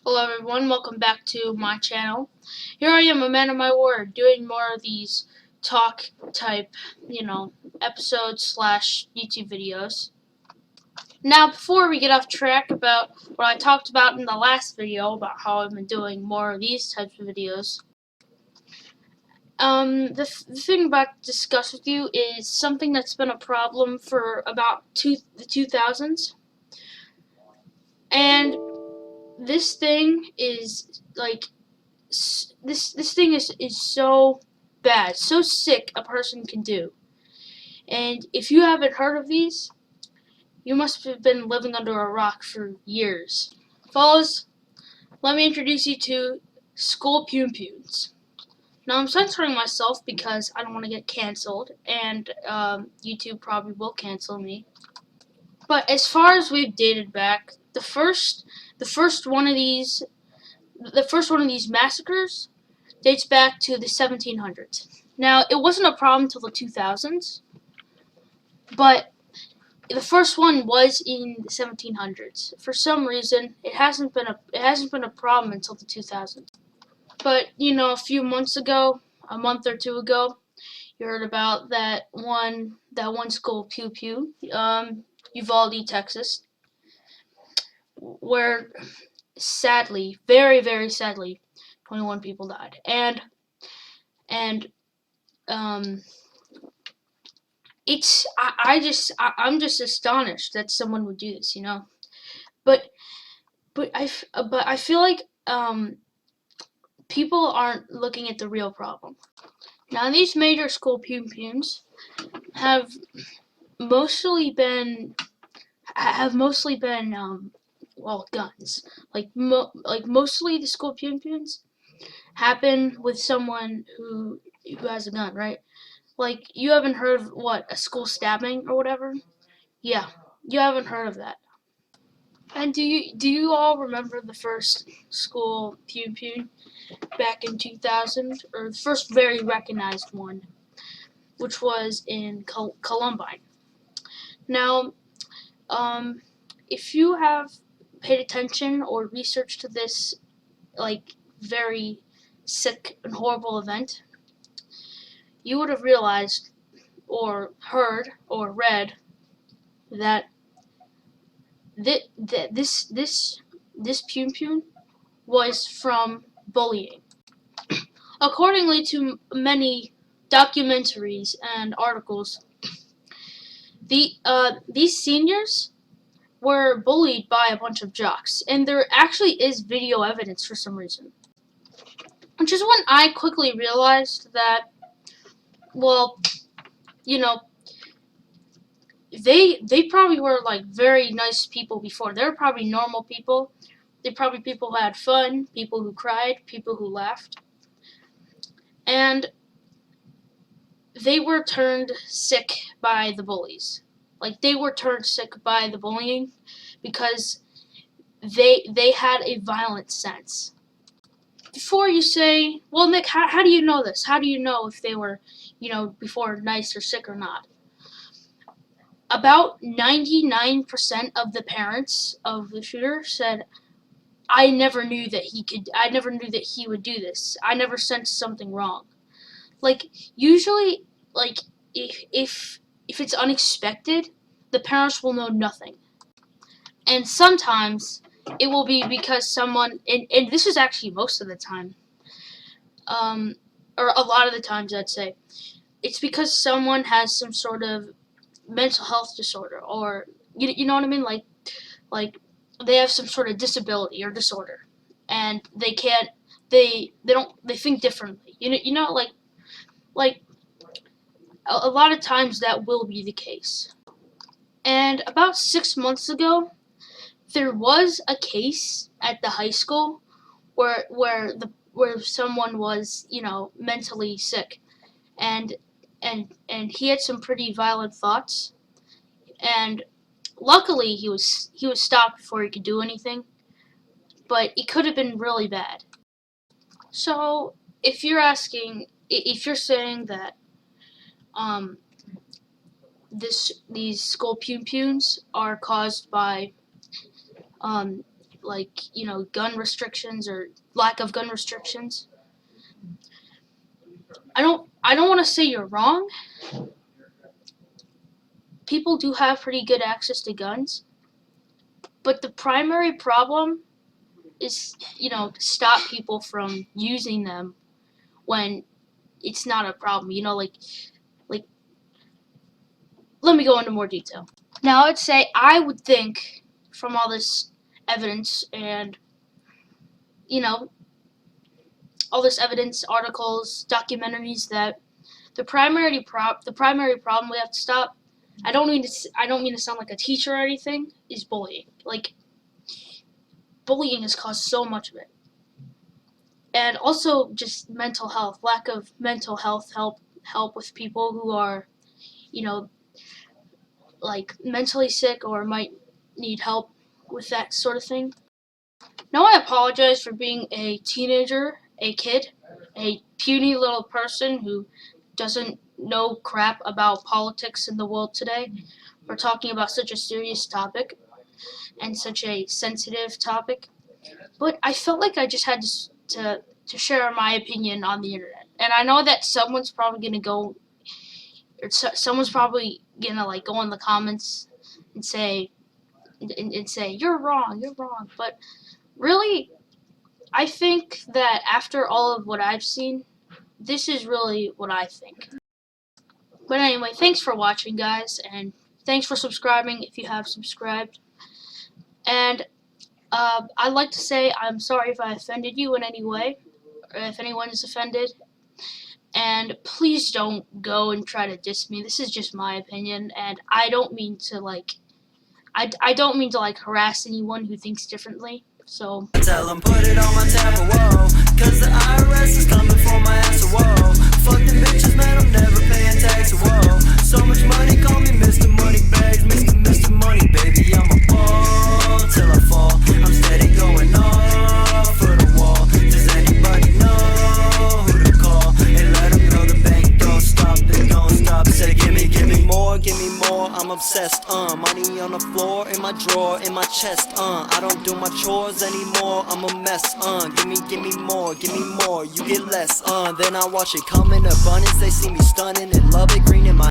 Hello everyone, welcome back to my channel. Here I am, a man of my word, doing more of these talk type, episodes slash YouTube videos. Now, before we get off track about what I talked about in the last video about how I've been doing more of these types of videos, the thing I'm about to discuss with you is something that's been a problem for about the 2000s, and this thing is like this thing is so bad, so sick a person can do. And if you haven't heard of these, you must have been living under a rock for years. Fellas, let me introduce you to school punes. Now I'm censoring myself because I don't want to get canceled, and YouTube probably will cancel me. But as far as we've dated back, the first one of these massacres dates back to the 1700s. Now, it wasn't a problem until the 2000s, but the first one was in the 1700s. For some reason, it hasn't been a problem until the 2000s. But a few months ago, a month or two ago, you heard about that one school, Uvalde, Texas, where sadly, very very sadly, 21 people died, and I'm just astonished that someone would do this, But I feel like people aren't looking at the real problem. Now, these major school punes have mostly been guns. Like mostly the school punes happen with someone who has a gun, right? Like, you haven't heard of a school stabbing or whatever? Yeah, you haven't heard of that. And do you all remember the first school pune back in 2000, or the first very recognized one, which was in Columbine? Now, if you have paid attention or researched this very sick and horrible event, you would have realized or heard or read that this pune was from bullying. Accordingly to many documentaries and articles, these seniors were bullied by a bunch of jocks, and there actually is video evidence for some reason. Which is when I quickly realized that, well, they probably were very nice people before. They were probably normal people. They probably people who had fun, people who cried, people who laughed. And they were turned sick by the bullies. They were turned sick by the bullying because they had a violent sense. Before you say, well, Nick, how do you know this? How do you know if they were, before nice or sick or not? About 99% of the parents of the shooter said, I never knew that he would do this. I never sensed something wrong. Usually, if it's unexpected, the parents will know nothing. And sometimes it will be because someone, and this is actually most of the time, or a lot of the times I'd say, it's because someone has some sort of mental health disorder, or you know what I mean, like they have some sort of disability or disorder, and they think differently. Like a lot of times that will be the case. And about 6 months ago, there was a case at the high school where someone was, mentally sick, and he had some pretty violent thoughts, and luckily he was stopped before he could do anything, but it could have been really bad. So if you're saying that these school punes are caused by like, gun restrictions or lack of gun restrictions. I don't want to say you're wrong. People do have pretty good access to guns, but the primary problem is, to stop people from using them when it's not a problem. Like let me go into more detail. Now, I would think from all this evidence and all this evidence, articles, documentaries, that the primary problem we have to stop. I don't mean to sound like a teacher or anything. Is bullying. Like, bullying has caused so much of it, and also just mental health, lack of mental health help with people who are, like mentally sick or might need help with that sort of thing. Now, I apologize for being a teenager, a kid, a puny little person who doesn't know crap about politics in the world today. We're talking about such a serious topic and such a sensitive topic. But I felt like I just had to share my opinion on the internet. And I know that someone's probably gonna go like go in the comments and say you're wrong, but really, I think that after all of what I've seen, this is really what I think. But anyway, thanks for watching, guys, and thanks for subscribing if you have subscribed. And I'd like to say I'm sorry if I offended you in any way, or if anyone is offended. And please don't go and try to diss me. This is just my opinion, and I don't mean to I don't mean to harass anyone who thinks differently. So tell them put it on my tab, whoa, cause the IRS is coming for my ass, whoa. Fuck them bitches, man, I'm never paying tax, whoa. So much money, call me Mr. Moneybags, Mr. Money, baby, I'm a ball till I fall. I'm steady going off for the wall. Does anybody know who to call? And let them know the bank don't stop, it don't stop. Say give me more, I'm obsessed, money on the floor, in my drawer, in my chest, I don't do my chores anymore, I'm a mess, give me more, you get less, then I watch it come in abundance, they see me stunning and love it, green in my